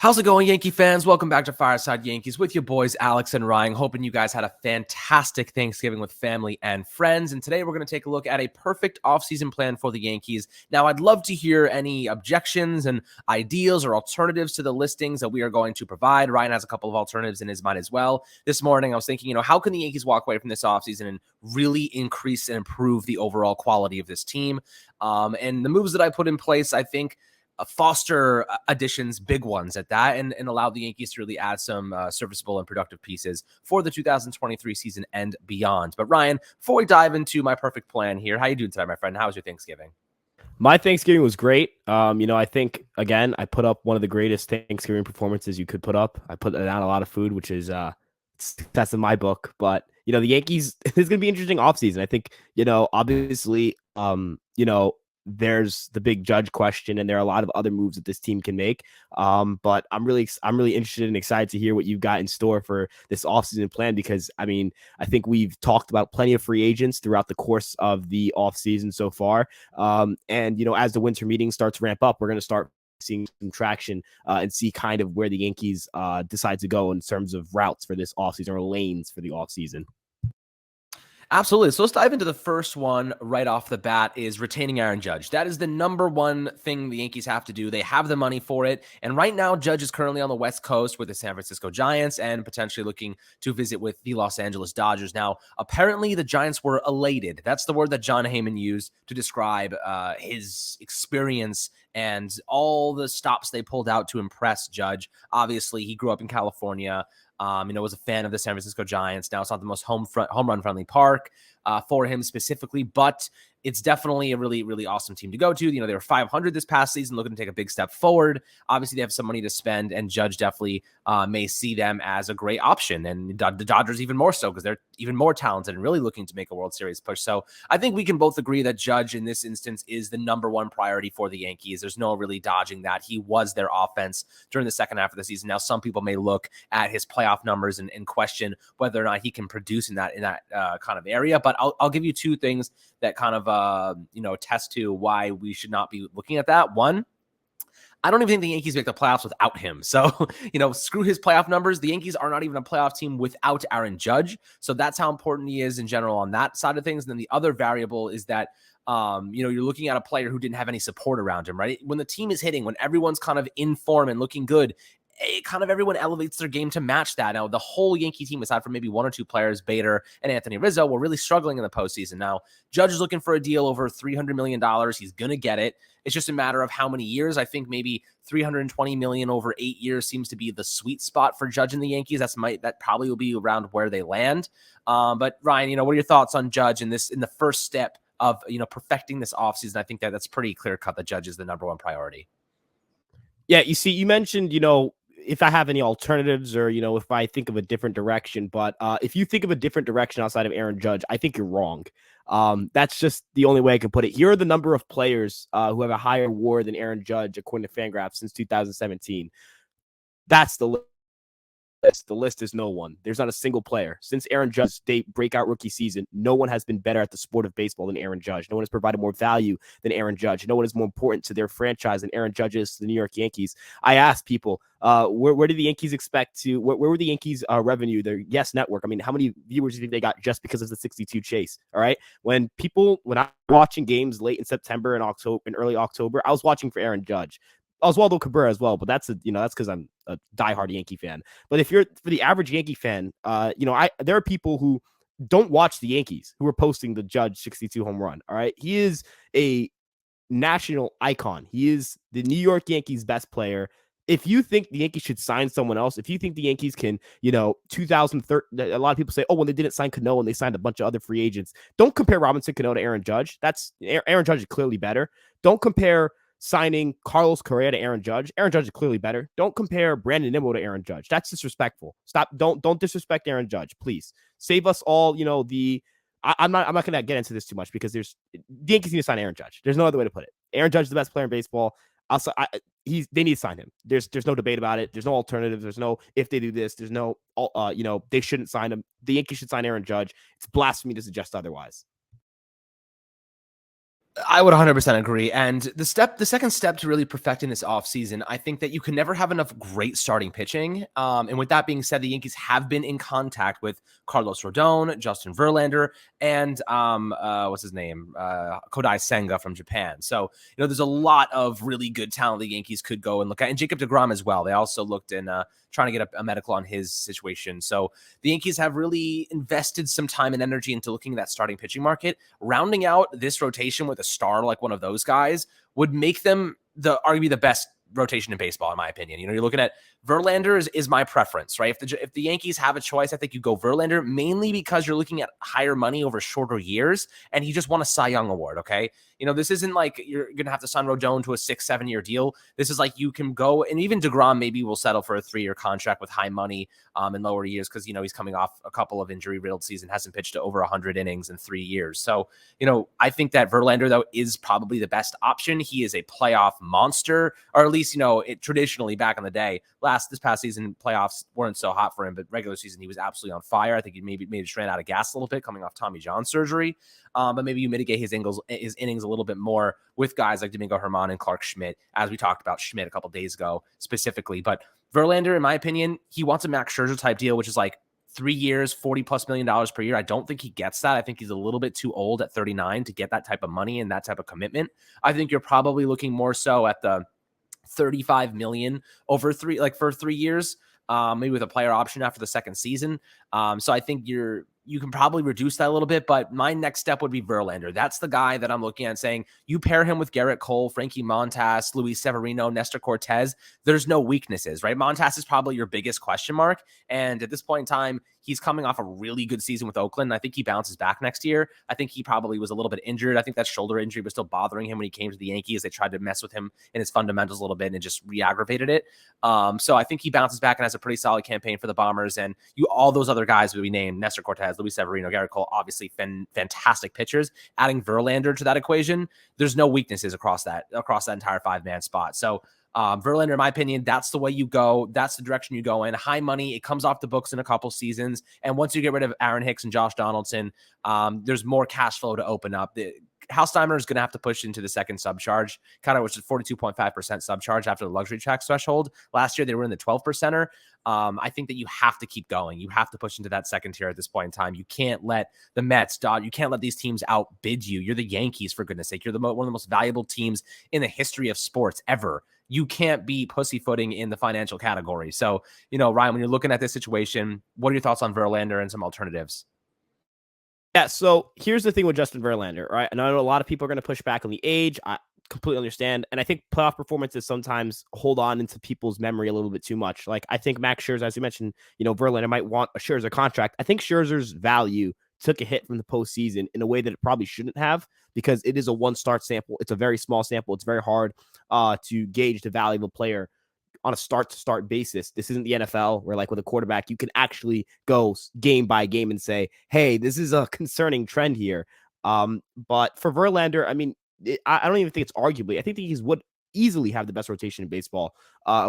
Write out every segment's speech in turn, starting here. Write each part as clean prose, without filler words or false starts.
How's it going, Yankee fans? Welcome back to Fireside Yankees with your boys, Alex and Ryan. Hoping you guys had a fantastic Thanksgiving with family and friends. And today we're going to take a look at a perfect offseason plan for the Yankees. Now, I'd love to hear any objections and ideas or alternatives to the listings that we are going to provide. Ryan has a couple of alternatives in his mind as well. This morning, I was thinking, how can the Yankees walk away from this offseason and really increase and improve the overall quality of this team? And the moves that I put in place, I think, foster additions, big ones at that, and allow the Yankees to really add some serviceable and productive pieces for the 2023 season and beyond. But Ryan, before we dive into my perfect plan here, how you doing today, my friend? How was your Thanksgiving? My Thanksgiving was great. I think, again, I put up one of the greatest Thanksgiving performances you could put up. I put down a lot of food, which is success in my book. But, the Yankees, this is going to be an interesting offseason. I think, obviously, there's the big Judge question, and there are a lot of other moves that this team can make. But I'm really interested and excited to hear what you've got in store for this offseason plan, because I think we've talked about plenty of free agents throughout the course of the offseason so far. And as the winter meeting starts to ramp up, we're going to start seeing some traction and see kind of where the Yankees decide to go in terms of routes for this offseason, or lanes for the offseason. Absolutely. So let's dive into the first one right off the bat, is retaining Aaron Judge. That is the number one thing the Yankees have to do. They have the money for it. And right now, Judge is currently on the West Coast with the San Francisco Giants and potentially looking to visit with the Los Angeles Dodgers. Now, apparently the Giants were elated. That's the word that John Heyman used to describe his experience and all the stops they pulled out to impress Judge. Obviously, he grew up in California. Was a fan of the San Francisco Giants. Now, it's not the most home run friendly park for him specifically, but it's definitely a really, really awesome team to go to. They were 500 this past season, looking to take a big step forward. Obviously, they have some money to spend, and Judge definitely may see them as a great option. And the Dodgers even more so, because they're even more talented and really looking to make a World Series push. So I think we can both agree that Judge in this instance is the number one priority for the Yankees. There's no really dodging that. He was their offense during the second half of the season. Now, some people may look at his playoff numbers and question whether or not he can produce in that kind of area. But I'll give you two things that kind of attest to why we should not be looking at that. One, I don't even think the Yankees make the playoffs without him. So, screw his playoff numbers. The Yankees are not even a playoff team without Aaron Judge. So that's how important he is in general on that side of things. And then the other variable is that, you're looking at a player who didn't have any support around him, right? When the team is hitting, when everyone's kind of in form and looking good, kind of everyone elevates their game to match that. Now, the whole Yankee team, aside from maybe one or two players, Bader and Anthony Rizzo, were really struggling in the postseason. Now, Judge is looking for a deal over $300 million. He's going to get it. It's just a matter of how many years. I think maybe $320 million over 8 years seems to be the sweet spot for Judge and the Yankees. That probably will be around where they land. But Ryan, what are your thoughts on Judge in the first step of perfecting this offseason? I think that's pretty clear cut that Judge is the number one priority. Yeah, you mentioned, if I have any alternatives, or, if I think of a different direction. But if you think of a different direction outside of Aaron Judge, I think you're wrong. That's just the only way I can put it. Here are the number of players who have a higher WAR than Aaron Judge, according to Fangraphs, since 2017. That's the list. The list is no one. There's not a single player. Since Aaron Judge's breakout rookie season, no one has been better at the sport of baseball than Aaron Judge. No one has provided more value than Aaron Judge. No one is more important to their franchise than Aaron Judge is to the New York Yankees. I asked people, where did the Yankees expect to, where were the Yankees revenue, their Yes Network? I mean, how many viewers do you think they got just because of the 62 chase? All right. When I'm watching games late in September and early October, I was watching for Aaron Judge. Oswaldo Cabrera as well, but that's because I'm a diehard Yankee fan. But if you're for the average Yankee fan, there are people who don't watch the Yankees who are posting the Judge 62 home run. All right, he is a national icon. He is the New York Yankees' best player. If you think the Yankees should sign someone else, if you think the Yankees can, 2013, a lot of people say, oh, when they didn't sign Cano and they signed a bunch of other free agents. Don't compare Robinson Cano to Aaron Judge. Aaron Judge is clearly better. Don't compare signing Carlos Correa to Aaron Judge. Aaron Judge is clearly better. Don't compare Brandon Nimmo to Aaron Judge. That's disrespectful. Stop. Don't disrespect Aaron Judge, please. Save us all. I'm not going to get into this too much, because the Yankees need to sign Aaron Judge. There's no other way to put it. Aaron Judge is the best player in baseball. They need to sign him. There's no debate about it. There's no alternative. There's no if they do this. There's no they shouldn't sign him. The Yankees should sign Aaron Judge. It's blasphemy to suggest otherwise. I would 100% agree. And the second step to really perfecting this offseason, I think that you can never have enough great starting pitching. And with that being said, the Yankees have been in contact with Carlos Rodon, Justin Verlander, and what's his name? Kodai Senga from Japan. So, there's a lot of really good talent the Yankees could go and look at. And Jacob deGrom as well. They also looked in trying to get a medical on his situation. So the Yankees have really invested some time and energy into looking at that starting pitching market. Rounding out this rotation with a star like one of those guys would make them arguably the best rotation in baseball, in my opinion. You're looking at Verlander is my preference, right? If the Yankees have a choice, I think you go Verlander, mainly because you're looking at higher money over shorter years, and he just won a Cy Young award, okay? This isn't like you're going to have to sign Rodon to a 6-7 year deal. This is like you can go, and even deGrom maybe will settle for a 3-year contract with high money in lower years because, he's coming off a couple of injury-riddled seasons, hasn't pitched to over 100 innings in 3 years. So, I think that Verlander, though, is probably the best option. He is a playoff monster, or at least, it traditionally back in the day. This past season, playoffs weren't so hot for him, but regular season, he was absolutely on fire. I think he maybe just ran out of gas a little bit coming off Tommy John surgery. But maybe you mitigate his innings a little bit more with guys like Domingo Germán and Clark Schmidt, as we talked about Schmidt a couple days ago specifically. But Verlander, in my opinion, he wants a Max Scherzer type deal, which is like 3 years, $40+ million per year. I don't think he gets that. I think he's a little bit too old at 39 to get that type of money and that type of commitment. I think you're probably looking more so at the 35 million over for 3 years, maybe with a player option after the second season. So I think you can probably reduce that a little bit, but my next step would be Verlander. That's the guy that I'm looking at saying you pair him with Garrett Cole, Frankie Montas, Luis Severino, Nestor Cortez. There's no weaknesses, right? Montas is probably your biggest question mark. And at this point in time, he's coming off a really good season with Oakland. I think he bounces back next year. I think he probably was a little bit injured. I think that shoulder injury was still bothering him when he came to the Yankees. They tried to mess with him in his fundamentals a little bit and it just re-aggravated it. So I think he bounces back and has a pretty solid campaign for the Bombers. And all those other guys that we named, Nestor Cortez, Luis Severino, Garrett Cole, obviously fantastic pitchers. Adding Verlander to that equation, there's no weaknesses across that entire 5-man spot. So Verlander, in my opinion, that's the way you go. That's the direction you go in. High money. It comes off the books in a couple seasons. And once you get rid of Aaron Hicks and Josh Donaldson, there's more cash flow to open up. Hal-Steimer is going to have to push into the second subcharge, which is 42.5% subcharge after the luxury tax threshold. Last year, they were in the 12%er. I think that you have to keep going. You have to push into that second tier at this point in time. You can't let the Mets, you can't let these teams outbid you. You're the Yankees, for goodness sake. You're one of the most valuable teams in the history of sports ever. You can't be pussyfooting in the financial category. So, Ryan, when you're looking at this situation, what are your thoughts on Verlander and some alternatives? Yeah, so here's the thing with Justin Verlander, right? And I know a lot of people are going to push back on the age. I completely understand. And I think playoff performances sometimes hold on into people's memory a little bit too much. Like, I think Max Scherzer, as you mentioned, Verlander might want a Scherzer contract. I think Scherzer's value took a hit from the postseason in a way that it probably shouldn't have, because it is a one-start sample. It's a very small sample. It's very hard to gauge the value of a player on a start-to-start basis. This isn't the NFL where, like with a quarterback, you can actually go game by game and say, hey, this is a concerning trend here. But for Verlander, I mean, I don't even think it's arguably. I think that he would easily have the best rotation in baseball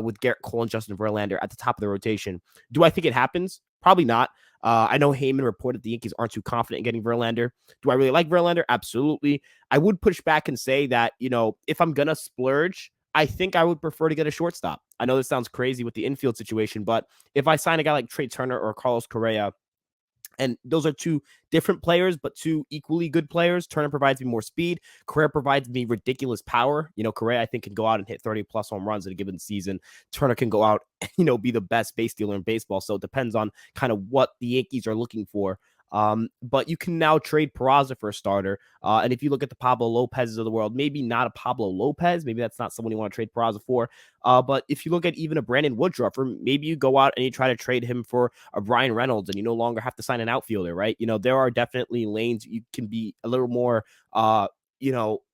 with Garrett Cole and Justin Verlander at the top of the rotation. Do I think it happens? Probably not. I know Heyman reported the Yankees aren't too confident in getting Verlander. Do I really like Verlander? Absolutely. I would push back and say that, if I'm going to splurge, I think I would prefer to get a shortstop. I know this sounds crazy with the infield situation, but if I sign a guy like Trey Turner or Carlos Correa, and those are two different players, but two equally good players. Turner provides me more speed. Correa provides me ridiculous power. Correa, I think, can go out and hit 30+ home runs in a given season. Turner can go out, be the best base stealer in baseball. So it depends on kind of what the Yankees are looking for. But you can now trade Peraza for a starter. And if you look at the Pablo Lopez's of the world, maybe not a Pablo Lopez, maybe that's not someone you want to trade Peraza for. But if you look at even a Brandon Woodruff, or maybe you go out and you try to trade him for a Brian Reynolds, and you no longer have to sign an outfielder, right? There are definitely lanes you can be a little more,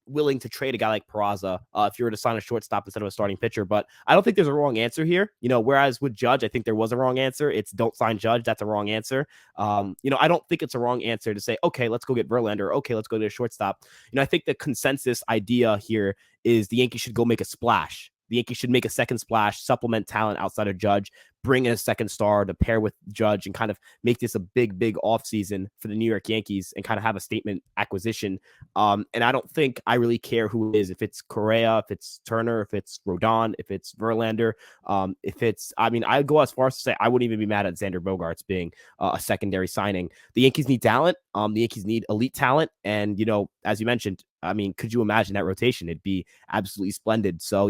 willing to trade a guy like Peraza if you were to sign a shortstop instead of a starting pitcher. But I don't think there's a wrong answer here. Whereas with Judge, I think there was a wrong answer. It's don't sign Judge. That's a wrong answer. I don't think it's a wrong answer to say, okay, let's go get Verlander. Okay, let's go get a shortstop. I think the consensus idea here is the Yankees should go make a splash. The Yankees should make a second splash, supplement talent outside of Judge, bring in a second star to pair with Judge and kind of make this a big, big offseason for the New York Yankees and kind of have a statement acquisition. And I don't think I really care who it is, if it's Correa, if it's Turner, if it's Rodon, if it's Verlander, I'd go as far as to say I wouldn't even be mad at Xander Bogaerts being a secondary signing. The Yankees need talent. The Yankees need elite talent. And, as you mentioned, could you imagine that rotation? It'd be absolutely splendid. So,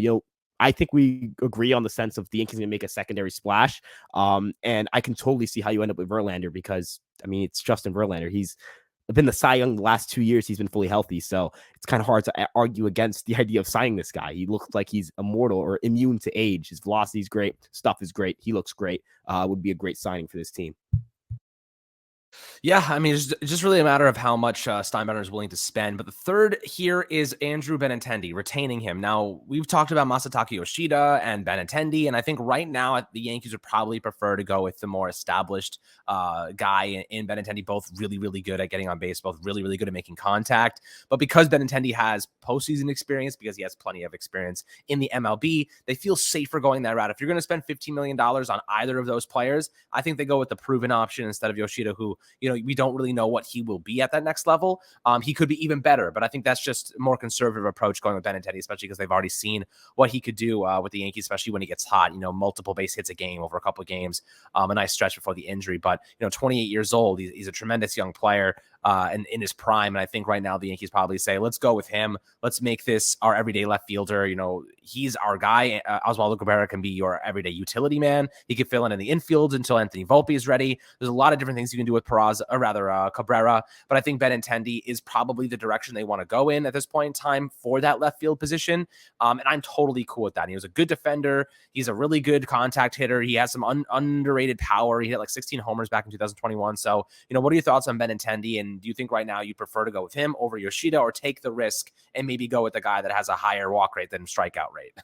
I think we agree on the sense of the Yankees going to make a secondary splash. And I can totally see how you end up with Verlander because, it's Justin Verlander. He's been the Cy Young the last 2 years. He's been fully healthy. So it's kind of hard to argue against the idea of signing this guy. He looks like he's immortal or immune to age. His velocity is great. Stuff is great. He looks great. Would be a great signing for this team. Yeah, it's just really a matter of how much Steinbrenner is willing to spend. But the third here is Andrew Benintendi, retaining him. Now, we've talked about Masataka Yoshida and Benintendi, and I think right now the Yankees would probably prefer to go with the more established guy in Benintendi, both really, really good at getting on base, both really, really good at making contact. But because Benintendi has postseason experience, because he has plenty of experience in the MLB, they feel safer going that route. If you're going to spend $15 million on either of those players, I think they go with the proven option instead of Yoshida, who, we don't really know what he will be at that next level. He could be even better, but I think that's just a more conservative approach going with Benintendi, especially because they've already seen what he could do with the Yankees, especially when he gets hot, multiple base hits a game over a couple of games, a nice stretch before the injury. But, 28 years old, he's a tremendous young player. And in his prime. And I think right now the Yankees probably say, let's go with him. Let's make this our everyday left fielder. He's our guy. Oswaldo Cabrera can be your everyday utility man. He can fill in the infield until Anthony Volpe is ready. There's a lot of different things you can do with Cabrera. But I think Benintendi is probably the direction they want to go in at this point in time for that left field position. And I'm totally cool with that. He was a good defender. He's a really good contact hitter. He has some underrated power. He hit like 16 homers back in 2021. So, what are your thoughts on Benintendi? And do you think right now you prefer to go with him over Yoshida, or take the risk and maybe go with a guy that has a higher walk rate than strikeout rate?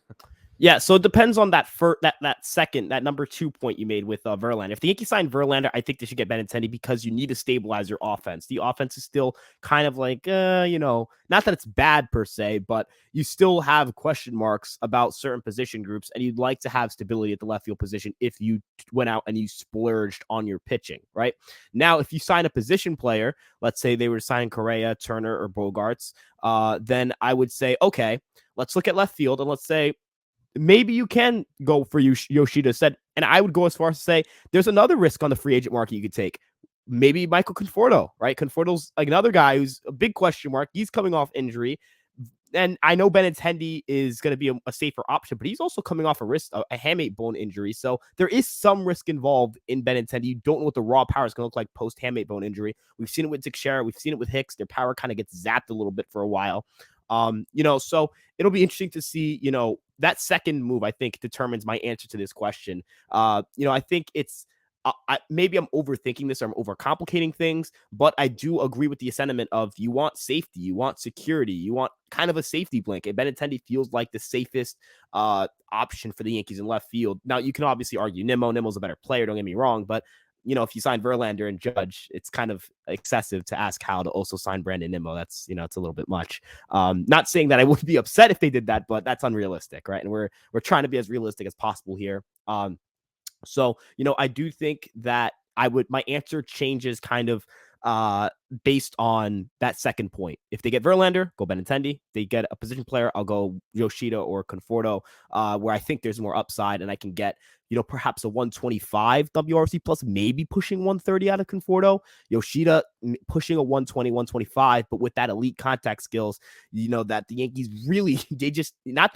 Yeah, so it depends on that that number 2 point you made with Verlander. If the Yankees sign Verlander, I think they should get Benintendi because you need to stabilize your offense. The offense is still kind of like, not that it's bad per se, but you still have question marks about certain position groups, and you'd like to have stability at the left field position if you went out and you splurged on your pitching, right? Now, if you sign a position player, let's say they were signing Correa, Turner, or Bogaerts, then I would say, okay, let's look at left field, and let's say, maybe you can go for Yoshida said, and I would go as far as to say there's another risk on the free agent market you could take. Maybe Michael Conforto, right? Conforto's like another guy who's a big question mark. He's coming off injury. And I know Benintendi is going to be a safer option, but he's also coming off a hamate bone injury. So there is some risk involved in Benintendi. You don't know what the raw power is going to look like post hamate bone injury. We've seen it with Teixeira. We've seen it with Hicks. Their power kind of gets zapped a little bit for a while. So it'll be interesting to see, that second move, I think, determines my answer to this question. I think it's, maybe I'm overthinking this or I'm overcomplicating things, but I do agree with the sentiment of you want safety, you want security, you want kind of a safety blanket. Benintendi feels like the safest option for the Yankees in left field. Now, you can obviously argue Nimmo's a better player, don't get me wrong, but if you sign Verlander and Judge, it's kind of excessive to ask Hal to also sign Brandon Nimmo. That's, it's a little bit much. Not saying that I would be upset if they did that, but that's unrealistic, right? And we're trying to be as realistic as possible here. So, I do think that my answer changes kind of based on that second point. If they get Verlander, go Benintendi. They get a position player, I'll go Yoshida or Conforto, where I think there's more upside and I can get, perhaps a 125 WRC plus, maybe pushing 130 out of Conforto. Yoshida pushing a 120, 125, but with that elite contact skills, that the Yankees really, not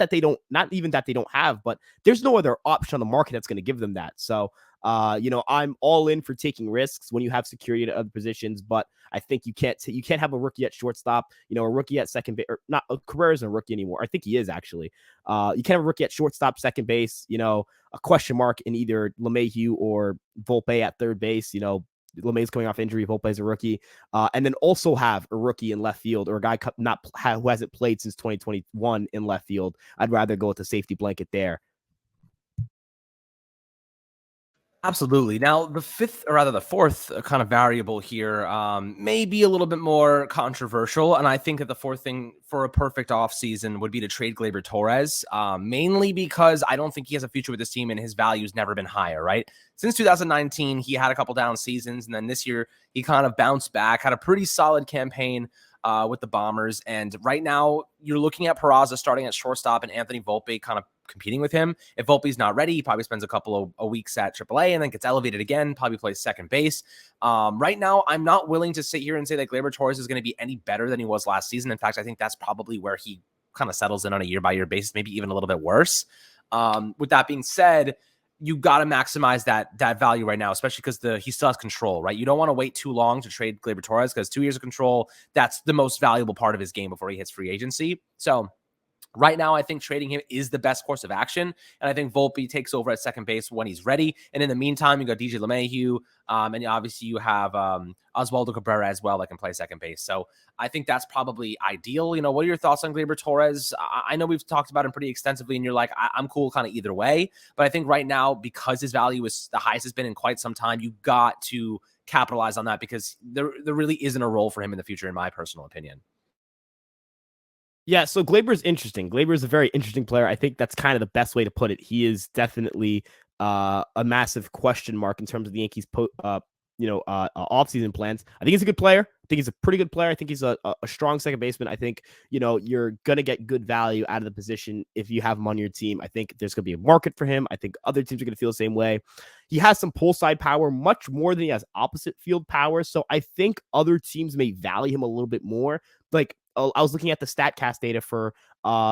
even that they don't have, but there's no other option on the market that's going to give them that. So, I'm all in for taking risks when you have security at other positions, but I think you can't have a rookie at shortstop, a rookie at second base, or not. Cabrera isn't a rookie anymore. I think he is actually. You can't have a rookie at shortstop, second base, a question mark in either LeMahieu or Volpe at third base. LeMahieu's coming off injury. Volpe's a rookie. And then also have a rookie in left field or a guy who hasn't played since 2021 in left field. I'd rather go with the safety blanket there. Absolutely. Now, the fifth, or rather the fourth kind of variable here may be a little bit more controversial. And I think that the fourth thing for a perfect offseason would be to trade Gleyber Torres, mainly because I don't think he has a future with this team and his value's never been higher, right? Since 2019, he had a couple down seasons. And then this year, he kind of bounced back, had a pretty solid campaign with the Bombers. And right now, you're looking at Peraza starting at shortstop and Anthony Volpe kind of competing with him. If Volpe's not ready, he probably spends a couple of weeks at AAA and then gets elevated again, probably plays second base. Right now, I'm not willing to sit here and say that Gleyber Torres is going to be any better than he was last season. In fact, I think that's probably where he kind of settles in on a year-by-year basis, maybe even a little bit worse. With that being said, you got to maximize that value right now, especially because he still has control, right? You don't want to wait too long to trade Gleyber Torres because 2 years of control, that's the most valuable part of his game before he hits free agency. So right now, I think trading him is the best course of action. And I think Volpe takes over at second base when he's ready. And in the meantime, you got DJ LeMahieu. And obviously you have Oswaldo Cabrera as well that can play second base. So I think that's probably ideal. What are your thoughts on Gleyber Torres? I know we've talked about him pretty extensively, and you're like, I'm cool kind of either way. But I think right now, because his value is the highest it's been in quite some time, you got to capitalize on that because there really isn't a role for him in the future, in my personal opinion. Yeah, so Gleyber is interesting. Gleyber is a very interesting player. I think that's kind of the best way to put it. He is definitely a massive question mark in terms of the Yankees' offseason plans. I think he's a good player. I think he's a pretty good player. I think he's a strong second baseman. I think, you're going to get good value out of the position if you have him on your team. I think there's going to be a market for him. I think other teams are going to feel the same way. He has some pull side power, much more than he has opposite field power. So I think other teams may value him a little bit more. Like, I was looking at the StatCast data for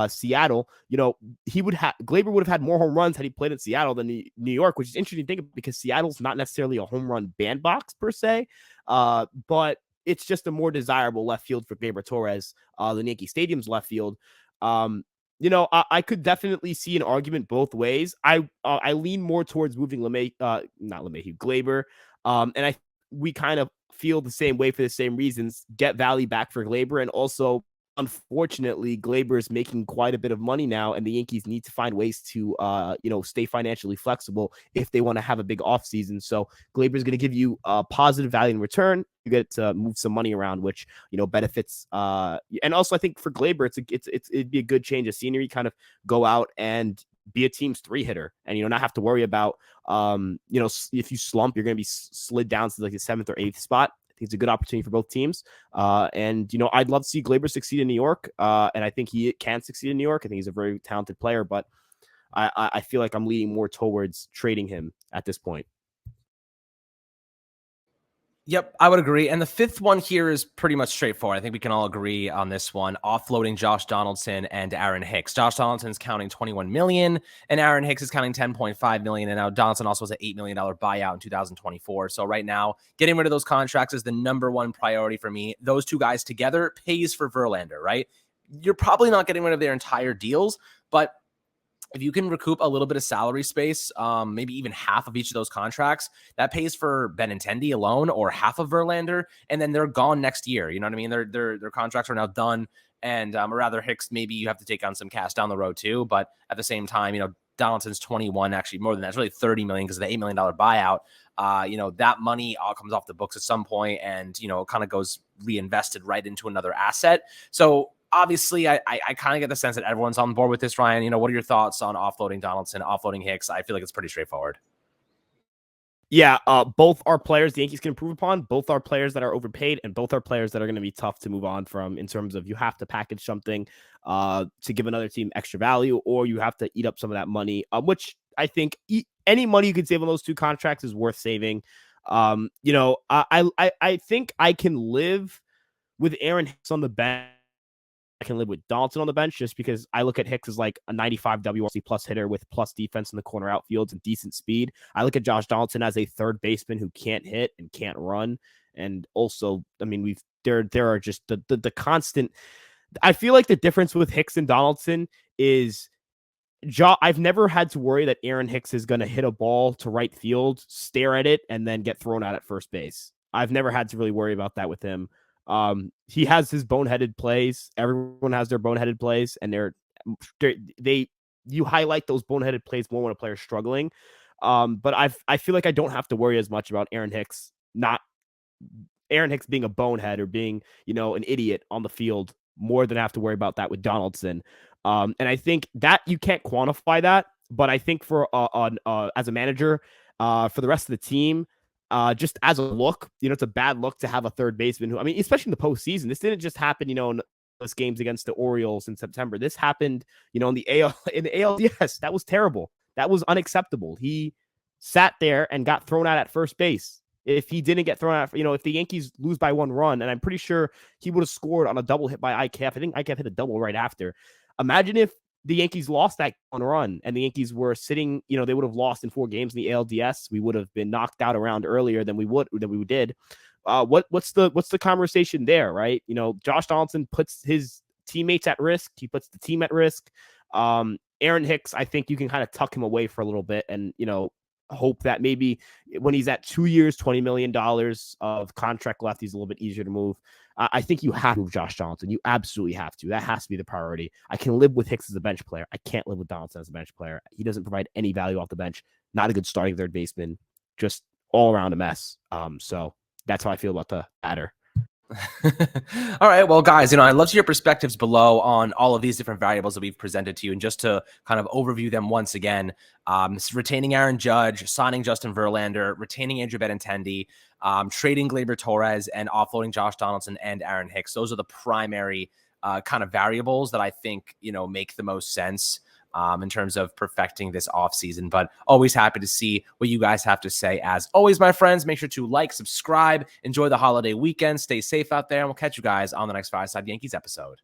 Seattle. Gleyber would have had more home runs had he played in Seattle than New York, which is interesting to think of because Seattle's not necessarily a home run bandbox per se, but it's just a more desirable left field for Gleyber Torres than Yankee Stadium's left field. I could definitely see an argument both ways. I lean more towards moving Gleyber, and we kind of feel the same way for the same reasons. Get value back for Gleyber, and also, unfortunately, Gleyber is making quite a bit of money now, and the Yankees need to find ways to, stay financially flexible if they want to have a big offseason. So Gleyber is going to give you positive value in return. You get to move some money around, which benefits. And also, I think for Gleyber, it'd be a good change of scenery. Kind of go out and be a team's 3-hitter, and not have to worry about if you slump, you're going to be slid down to like the 7th or 8th spot. I think it's a good opportunity for both teams. And I'd love to see Gleyber succeed in New York. And I think he can succeed in New York. I think he's a very talented player, but I feel like I'm leaning more towards trading him at this point. Yep, I would agree. And the fifth one here is pretty much straightforward. I think we can all agree on this one. Offloading Josh Donaldson and Aaron Hicks. Josh Donaldson's counting $21 million, and Aaron Hicks is counting $10.5 million. And now Donaldson also has an $8 million buyout in 2024. So right now, getting rid of those contracts is the number one priority for me. Those two guys together pays for Verlander, right? You're probably not getting rid of their entire deals, but if you can recoup a little bit of salary space, maybe even half of each of those contracts, that pays for Benintendi alone or half of Verlander, and then they're gone next year. You know what I mean? Their contracts are now done, and or rather Hicks, maybe you have to take on some cash down the road too. But at the same time, Donaldson's 21, actually more than that. It's really 30 million because of the $8 million buyout. That money all comes off the books at some point, and it kind of goes reinvested right into another asset. So obviously, I kind of get the sense that everyone's on board with this, Ryan. What are your thoughts on offloading Donaldson, offloading Hicks? I feel like it's pretty straightforward. Yeah, both are players the Yankees can improve upon. Both are players that are overpaid, and both are players that are going to be tough to move on from in terms of you have to package something to give another team extra value, or you have to eat up some of that money, which I think any money you can save on those two contracts is worth saving. I think I can live with Aaron Hicks on the bench. I can live with Donaldson on the bench just because I look at Hicks as like a 95 WRC plus hitter with plus defense in the corner outfields and decent speed. I look at Josh Donaldson as a third baseman who can't hit and can't run. And also, I mean, there are just the constant. I feel like the difference with Hicks and Donaldson is I've never had to worry that Aaron Hicks is going to hit a ball to right field, stare at it, and then get thrown out at first base. I've never had to really worry about that with him. He has his boneheaded plays. Everyone has their boneheaded plays, and you highlight those boneheaded plays more when a player's struggling. But I feel like I don't have to worry as much about Aaron Hicks being a bonehead or being, an idiot on the field more than I have to worry about that with Donaldson. And I think that you can't quantify that, but I think for as a manager, for the rest of the team, just as a look, it's a bad look to have a third baseman who, I mean, especially in the postseason, this didn't just happen, in those games against the Orioles in September. This happened, in the ALDS. That was terrible. That was unacceptable. He sat there and got thrown out at first base. If he didn't get thrown out, if the Yankees lose by 1 run, and I'm pretty sure he would have scored on a double hit by IKF. I think IKF hit a double right after. Imagine if the Yankees lost that 1 run and the Yankees were sitting, they would have lost in 4 games in the ALDS. We would have been knocked out around earlier than we did. What's the conversation there, right? Josh Donaldson puts his teammates at risk. He puts the team at risk. Aaron Hicks, I think you can kind of tuck him away for a little bit and, hope that maybe when he's at 2 years, $20 million of contract left, he's a little bit easier to move. I think you have to move Josh Donaldson. You absolutely have to. That has to be the priority. I can live with Hicks as a bench player. I can't live with Donaldson as a bench player. He doesn't provide any value off the bench. Not a good starting third baseman. Just all around a mess. So that's how I feel about the batter. All right. Well, guys, I'd love to hear your perspectives below on all of these different variables that we've presented to you. And just to kind of overview them once again, retaining Aaron Judge, signing Justin Verlander, retaining Andrew Benintendi, trading Gleyber Torres, and offloading Josh Donaldson and Aaron Hicks. Those are the primary kind of variables that I think, make the most sense in terms of perfecting this offseason. But always happy to see what you guys have to say. As always, my friends, make sure to like, subscribe, enjoy the holiday weekend, stay safe out there, and we'll catch you guys on the next Fireside Yankees episode.